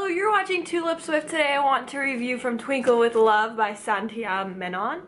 Hello, you're watching Tulipswift. Today I want to review from Twinkle with Love by Santia Menon.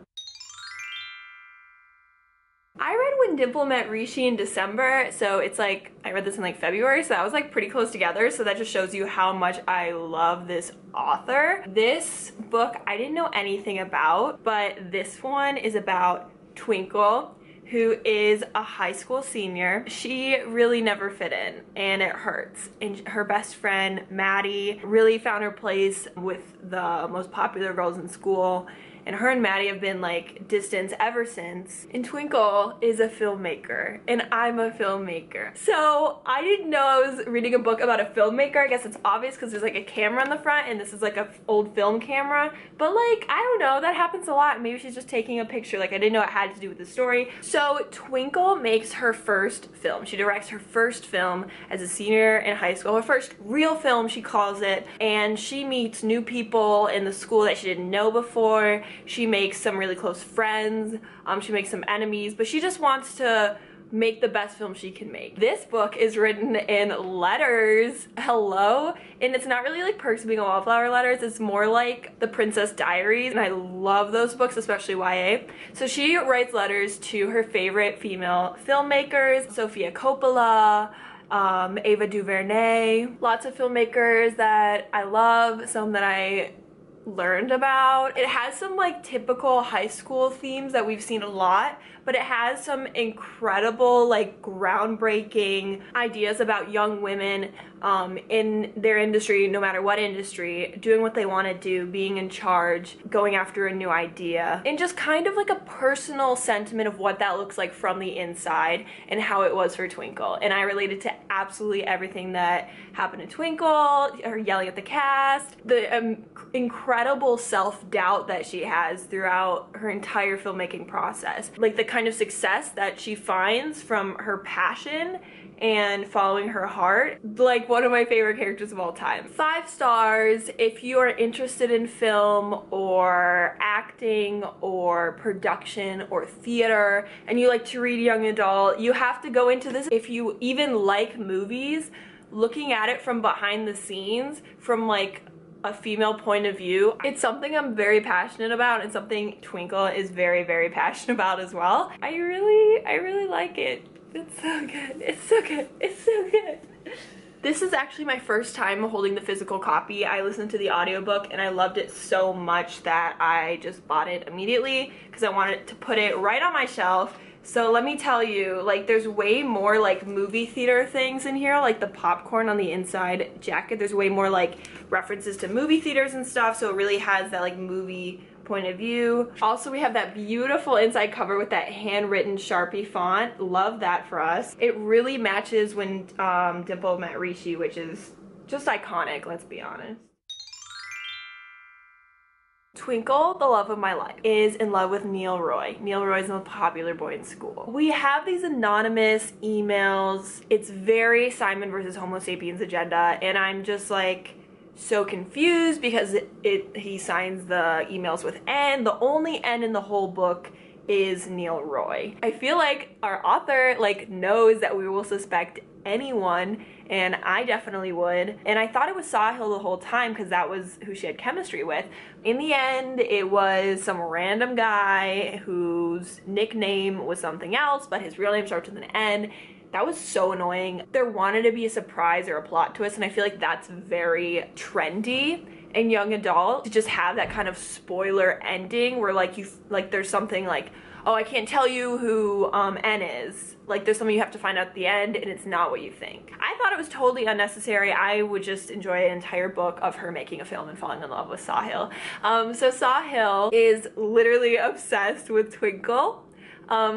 I read When Dimple Met Rishi in December, so it's like, I read this in like February, so that was like pretty close together, so that just shows you how much I love this author. This book I didn't know anything about, but this one is about Twinkle, who is a high school senior. She really never fit in, and it hurts. And her best friend, Maddie, really found her place with the most popular girls in school, and her and Maddie have been like distant ever since. And Twinkle is a filmmaker, and I'm a filmmaker. So I didn't know I was reading a book about a filmmaker. I guess it's obvious because there's like a camera on the front, and this is like an old film camera. But like, I don't know, that happens a lot. Maybe she's just taking a picture. Like, I didn't know it had to do with the story. So Twinkle makes her first film. She directs her first film as a senior in high school. Her first real film, she calls it. And she meets new people in the school that she didn't know before. She makes some really close friends, she makes some enemies, but she just wants to make the best film she can make. This book is written in letters, hello, and it's not really like Perks of Being a Wallflower letters, it's more like The Princess Diaries, and I love those books, especially YA. So she writes letters to her favorite female filmmakers, Sofia Coppola, Ava DuVernay, lots of filmmakers that I love, some that I learned about. It has some like typical high school themes that we've seen a lot, but it has some incredible like groundbreaking ideas about young women in their industry, no matter what industry, doing what they want to do, being in charge, going after a new idea, and just kind of like a personal sentiment of what that looks like from the inside and how it was for Twinkle. And I related to absolutely everything that happened to Twinkle, her yelling at the cast, the incredible self-doubt that she has throughout her entire filmmaking process, like the kind of success that she finds from her passion and following her heart. Like, one of my favorite characters of all time. 5 stars. If you are interested in film or acting or production or theater and you like to read young adult, you have to go into this. If you even like movies, looking at it from behind the scenes, from like a female point of view, it's something I'm very passionate about, and something Twinkle is very, very passionate about as well. I really like it. It's so good. It's so good. It's so good. This is actually my first time holding the physical copy. I listened to the audiobook and I loved it so much that I just bought it immediately because I wanted to put it right on my shelf. So let me tell you, like, there's way more like movie theater things in here, like the popcorn on the inside jacket. There's way more like references to movie theaters and stuff, so it really has that like movie point of view. Also, we have that beautiful inside cover with that handwritten Sharpie font. Love that for us. It really matches When Dimple Met Rishi, which is just iconic, let's be honest. Twinkle, the love of my life, is in love with Neil Roy. Neil Roy's the most popular boy in school. We have these anonymous emails. It's very Simon versus Homo sapiens agenda, and I'm just like so confused because he signs the emails with N. The only N in the whole book is Neil Roy. I feel like our author like knows that we will suspect anyone, and I definitely would. And I thought it was Sahil the whole time because that was who she had chemistry with. In the end, it was some random guy whose nickname was something else, but his real name starts with an N. That was so annoying. There wanted to be a surprise or a plot twist, and I feel like that's very trendy in young adult to just have that kind of spoiler ending where like there's something like, oh, I can't tell you who N is. Like, there's something you have to find out at the end, and it's not what you think. I thought it was totally unnecessary. I would just enjoy an entire book of her making a film and falling in love with Sahil. So Sahil is literally obsessed with Twinkle.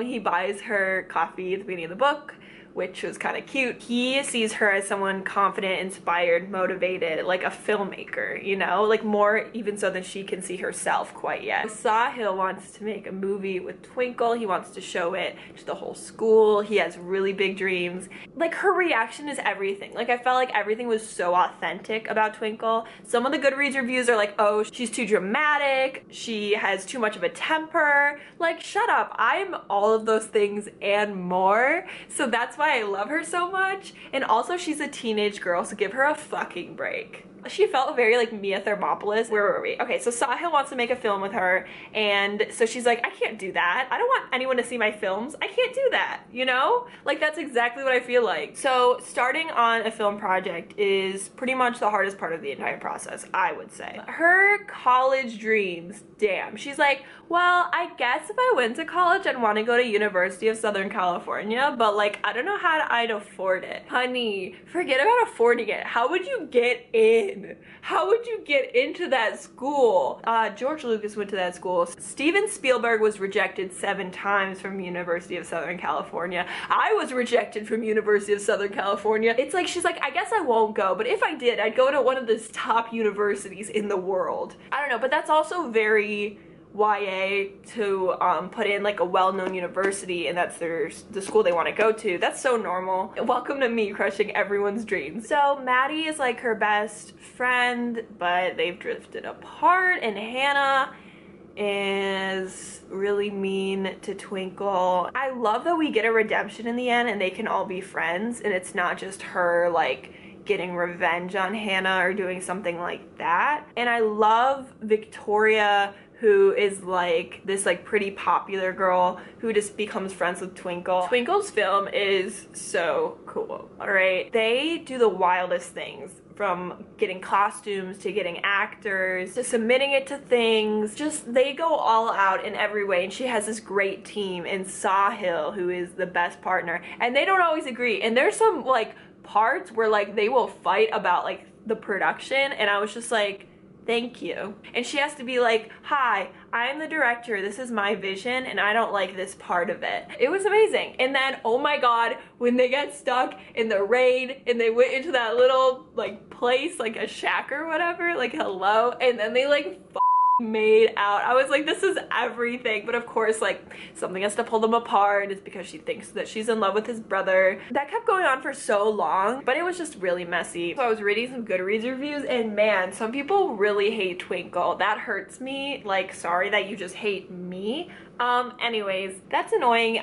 He buys her coffee at the beginning of the book, which was kind of cute. He sees her as someone confident, inspired, motivated, like a filmmaker, you know? Like, more even so than she can see herself quite yet. Sahil wants to make a movie with Twinkle. He wants to show it to the whole school. He has really big dreams. Like, her reaction is everything. Like, I felt like everything was so authentic about Twinkle. Some of the Goodreads reviews are like, oh, she's too dramatic. She has too much of a temper. Like, shut up. I'm all of those things and more. So that's why I love her so much. And also, she's a teenage girl, so give her a fucking break. She felt very like Mia Thermopolis. Where were we? Okay, so Sahil wants to make a film with her, and so she's like, I can't do that. I don't want anyone to see my films. I can't do that, you know? Like, that's exactly what I feel like. So starting on a film project is pretty much the hardest part of the entire process, I would say. Her college dreams, damn. She's like, well, I guess if I went to college, I'd want to go to University of Southern California, but like, I don't know how I'd afford it. Honey, forget about affording it. How would you get in? How would you get into that school? George Lucas went to that school. Steven Spielberg was rejected 7 times from University of Southern California. I was rejected from University of Southern California. It's like, she's like, I guess I won't go, but if I did, I'd go to one of the top universities in the world. I don't know, but that's also very YA to put in like a well-known university and that's the school they want to go to. That's so normal. Welcome to me crushing everyone's dreams. So Maddie is like her best friend, but they've drifted apart, and Hannah is really mean to Twinkle. I love that we get a redemption in the end and they can all be friends, and it's not just her like getting revenge on Hannah or doing something like that. And I love Victoria, who is like this like pretty popular girl who just becomes friends with Twinkle. Twinkle's film is so cool, all right? They do the wildest things, from getting costumes to getting actors to submitting it to things. Just, they go all out in every way, and she has this great team in Sahil, who is the best partner, and they don't always agree. And there's some like parts where like they will fight about like the production, and I was just like, thank you. And she has to be like, hi, I'm the director, this is my vision, and I don't like this part of it. It was amazing. And then, oh my god, when they got stuck in the rain and they went into that little like place, like a shack or whatever, like hello, and then they like made out. I was like, this is everything. But of course, like, something has to pull them apart. It's because she thinks that she's in love with his brother. That kept going on for so long, but it was just really messy. So I was reading some Goodreads reviews, and man, some people really hate Twinkle. That hurts me. Like, sorry that you just hate me. Anyways, that's annoying.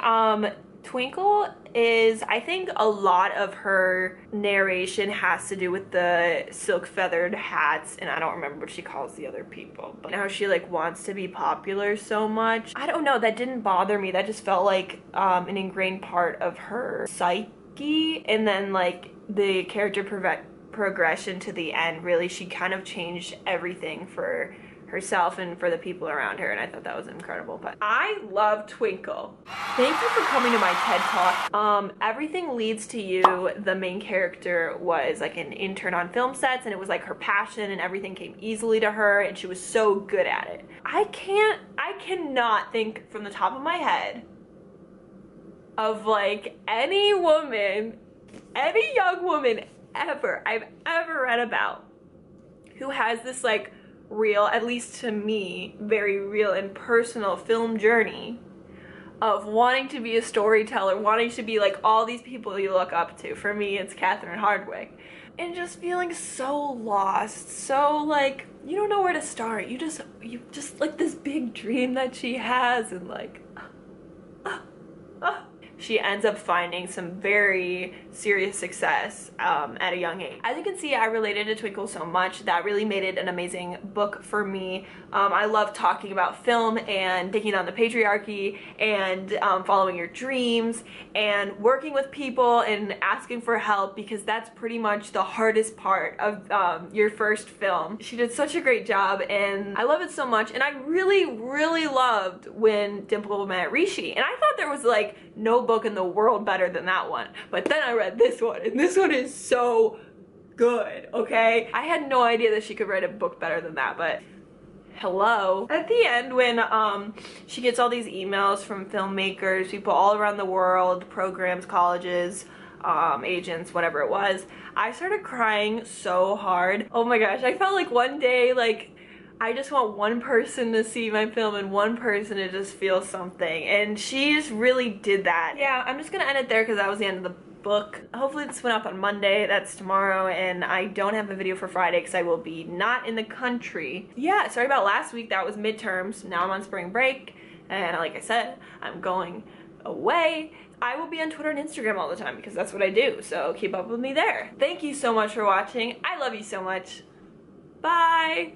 Twinkle is, I think a lot of her narration has to do with the silk feathered hats, and I don't remember what she calls the other people, but now she like wants to be popular so much. I don't know, that didn't bother me. That just felt like an ingrained part of her psyche. And then like the character progression to the end, really, she kind of changed everything for herself and for the people around her, and I thought that was incredible. But I love Twinkle. Thank you for coming to my TED Talk. Everything Leads to You, the main character was like an intern on film sets, and it was like her passion, and everything came easily to her, and she was so good at it. I cannot think from the top of my head of like any woman, any young woman I've ever read about who has this like real, at least to me, very real and personal film journey of wanting to be a storyteller, wanting to be like all these people you look up to. For me, it's Catherine Hardwicke. And just feeling so lost, so like, you don't know where to start. You just like this big dream that she has, and like, she ends up finding some very serious success at a young age. As you can see, I related to Twinkle so much. That really made it an amazing book for me. I love talking about film and taking on the patriarchy and following your dreams and working with people and asking for help, because that's pretty much the hardest part of your first film. She did such a great job, and I love it so much. And I really, really loved When Dimple Met Rishi, and I thought there was like no book in the world better than that one. But then I read this one, and this one is so good, okay? I had no idea that she could write a book better than that, but hello. At the end, when she gets all these emails from filmmakers, people all around the world, programs, colleges, agents, whatever it was, I started crying so hard. Oh my gosh, I felt like one day, like, I just want one person to see my film and one person to just feel something, and she just really did that. Yeah, I'm just gonna end it there because that was the end of the book. Hopefully this went up on Monday, that's tomorrow, and I don't have a video for Friday because I will be not in the country. Yeah, sorry about last week, that was midterms. Now I'm on spring break, and like I said, I'm going away. I will be on Twitter and Instagram all the time because that's what I do, so keep up with me there. Thank you so much for watching. I love you so much. Bye!